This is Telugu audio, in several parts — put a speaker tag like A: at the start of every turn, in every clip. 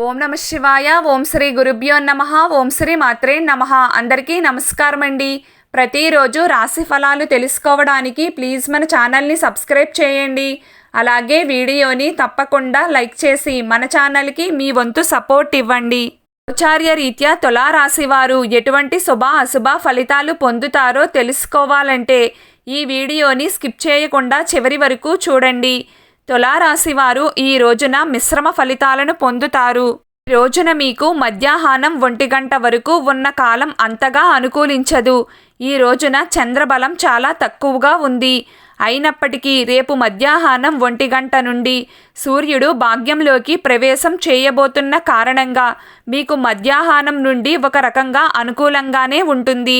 A: ఓం నమ శివాయ. ఓం శ్రీ గురుభ్యో నమః. ఓం శ్రీ మాత్రే నమః. అందరికీ నమస్కారం అండి. ప్రతిరోజు రాశి ఫలాలు తెలుసుకోవడానికి ప్లీజ్ మన ఛానల్ని సబ్స్క్రైబ్ చేయండి. అలాగే వీడియోని తప్పకుండా లైక్ చేసి మన ఛానల్కి మీ వంతు సపోర్ట్ ఇవ్వండి. గోచార్య రీత్యా తులారాశి వారు ఎటువంటి శుభ అశుభ ఫలితాలు పొందుతారో తెలుసుకోవాలంటే ఈ వీడియోని స్కిప్ చేయకుండా చివరి వరకు చూడండి. తులారాశి వారు ఈ రోజున మిశ్రమ ఫలితాలను పొందుతారు. ఈ రోజున మీకు మధ్యాహ్నం 1 గంట వరకు ఉన్న కాలం అంతగా అనుకూలించదు. ఈ రోజున చంద్రబలం చాలా తక్కువగా ఉంది. అయినప్పటికీ రేపు మధ్యాహ్నం 1 గంట నుండి సూర్యుడు భాగ్యంలోకి ప్రవేశం చేయబోతున్న కారణంగా మీకు మధ్యాహ్నం నుండి ఒక రకంగా అనుకూలంగానే ఉంటుంది.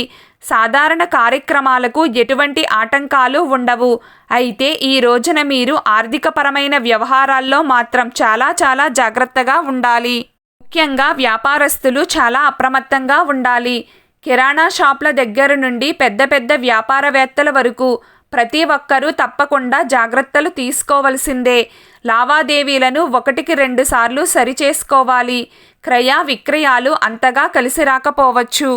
A: సాధారణ కార్యక్రమాలకు ఎటువంటి ఆటంకాలు ఉండవు. అయితే ఈ రోజున మీరు ఆర్థికపరమైన వ్యవహారాల్లో మాత్రం చాలా జాగ్రత్తగా ఉండాలి. ముఖ్యంగా వ్యాపారస్తులు చాలా అప్రమత్తంగా ఉండాలి. కిరాణా షాప్ల దగ్గర నుండి పెద్ద వ్యాపారవేత్తల వరకు ప్రతి ఒక్కరూ తప్పకుండా జాగ్రత్తలు తీసుకోవలసిందే. లావాదేవీలను 1-2 సార్లు సరిచేసుకోవాలి. క్రయ విక్రయాలు అంతగా కలిసి రాకపోవచ్చు.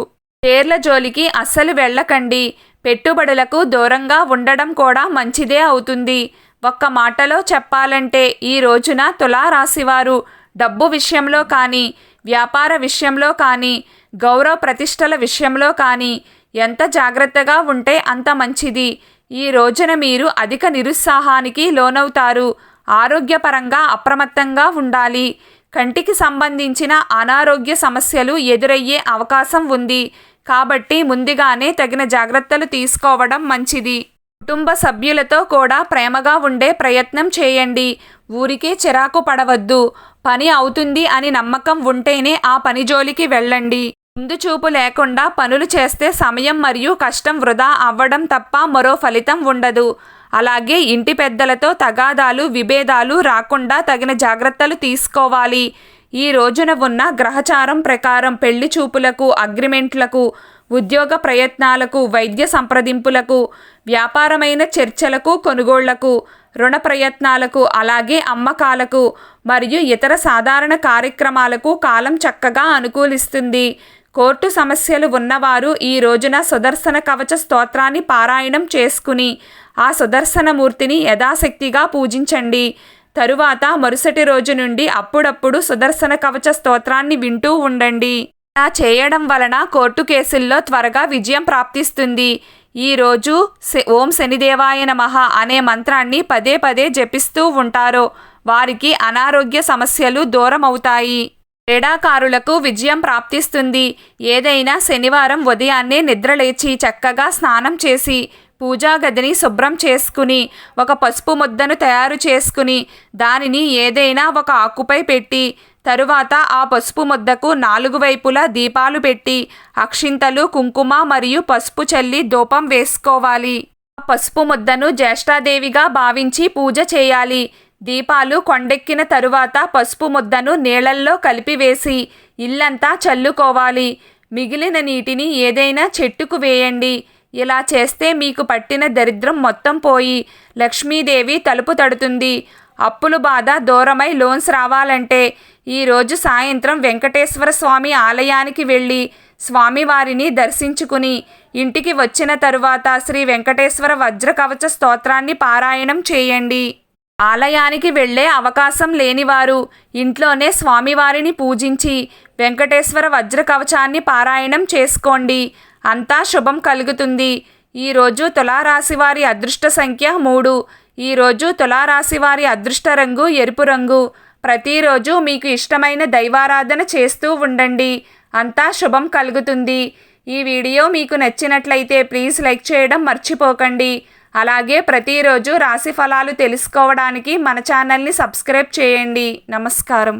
A: షేర్ల జోలికి అస్సలు వెళ్ళకండి. పెట్టుబడులకు దూరంగా ఉండడం కూడా మంచిదే అవుతుంది. ఒక్క మాటలో చెప్పాలంటే ఈ రోజున తులారాశివారు డబ్బు విషయంలో కానీ, వ్యాపార విషయంలో కానీ, గౌరవ ప్రతిష్టల విషయంలో కానీ ఎంత జాగ్రత్తగా ఉంటే అంత మంచిది. ఈ రోజున మీరు అధిక నిరుత్సాహానికి లోనవుతారు. ఆరోగ్యపరంగా అప్రమత్తంగా ఉండాలి. కంటికి సంబంధించిన అనారోగ్య సమస్యలు ఎదురయ్యే అవకాశం ఉంది. కాబట్టి ముందుగానే తగిన జాగ్రత్తలు తీసుకోవడం మంచిది. కుటుంబ సభ్యులతో కూడా ప్రేమగా ఉండే ప్రయత్నం చేయండి. ఊరికే చిరాకు పడవద్దు. పని అవుతుంది అని నమ్మకం ఉంటేనే ఆ పని జోలికి వెళ్ళండి. ముందు చూపు లేకుండా పనులు చేస్తే సమయం మరియు కష్టం వృధా అవ్వడం తప్ప మరో ఫలితం ఉండదు. అలాగే ఇంటి పెద్దలతో తగాదాలు విభేదాలు రాకుండా తగిన జాగ్రత్తలు తీసుకోవాలి. ఈ రోజున ఉన్న గ్రహచారం ప్రకారం పెళ్లి చూపులకు, అగ్రిమెంట్లకు, ఉద్యోగ ప్రయత్నాలకు, వైద్య సంప్రదింపులకు, వ్యాపారమైన చర్చలకు, కొనుగోళ్లకు, రుణ ప్రయత్నాలకు, అలాగే అమ్మకాలకు మరియు ఇతర సాధారణ కార్యక్రమాలకు కాలం చక్కగా అనుకూలిస్తుంది. కోర్టు సమస్యలు ఉన్నవారు ఈ రోజున సుదర్శన కవచ స్తోత్రాన్ని పారాయణం చేసుకుని ఆ సుదర్శనమూర్తిని యథాశక్తిగా పూజించండి. తరువాత మరుసటి రోజు నుండి అప్పుడప్పుడు సుదర్శన కవచ స్తోత్రాన్ని వింటూ ఉండండి. ఇలా చేయడం వలన కోర్టు కేసుల్లో త్వరగా విజయం ప్రాప్తిస్తుంది. ఈ రోజు ఓం శనిదేవాయ నమః అనే మంత్రాన్ని పదే జపిస్తూ ఉంటారో వారికి అనారోగ్య సమస్యలు దూరం అవుతాయి. క్రీడాకారులకు విజయం ప్రాప్తిస్తుంది. ఏదైనా శనివారం ఉదయాన్నే నిద్రలేచి చక్కగా స్నానం చేసి పూజా గదిని శుభ్రం చేసుకుని ఒక పసుపు ముద్దను తయారు చేసుకుని దానిని ఏదైనా ఒక ఆకుపై పెట్టి తరువాత ఆ పసుపు ముద్దకు 4 వైపులా దీపాలు పెట్టి అక్షింతలు, కుంకుమ మరియు పసుపు చల్లి ధూపం వేసుకోవాలి. ఆ పసుపు ముద్దను జ్యేష్ఠాదేవిగా భావించి పూజ చేయాలి. దీపాలు కొండెక్కిన తరువాత పసుపు ముద్దను నీళ్లల్లో కలిపివేసి ఇల్లంతా చల్లుకోవాలి. మిగిలిన నీటిని ఏదైనా చెట్టుకు వేయండి. ఇలా చేస్తే మీకు పట్టిన దరిద్రం మొత్తం పోయి లక్ష్మీదేవి తలుపు తడుతుంది. అప్పుల బాధ దూరమై లోన్స్ రావాలంటే ఈరోజు సాయంత్రం వెంకటేశ్వర స్వామి ఆలయానికి వెళ్ళి స్వామివారిని దర్శించుకుని ఇంటికి వచ్చిన తరువాత శ్రీ వెంకటేశ్వర వజ్ర కవచ స్తోత్రాన్ని పారాయణం చేయండి. ఆలయానికి వెళ్ళే అవకాశం లేనివారు ఇంట్లోనే స్వామివారిని పూజించి వెంకటేశ్వర వజ్ర కవచాన్ని పారాయణం చేసుకోండి. అంతా శుభం కలుగుతుంది. ఈరోజు తులారాశి వారి అదృష్ట సంఖ్య 3. ఈరోజు తులారాశి వారి అదృష్ట రంగు ఎరుపు రంగు. ప్రతిరోజు మీకు ఇష్టమైన దైవారాధన చేస్తూ ఉండండి. అంతా శుభం కలుగుతుంది. ఈ వీడియో మీకు నచ్చినట్లయితే ప్లీజ్ లైక్ చేయడం మర్చిపోకండి. అలాగే ప్రతిరోజు రాశి ఫలాలు తెలుసుకోవడానికి మన ఛానల్ని సబ్స్క్రైబ్ చేయండి. నమస్కారం.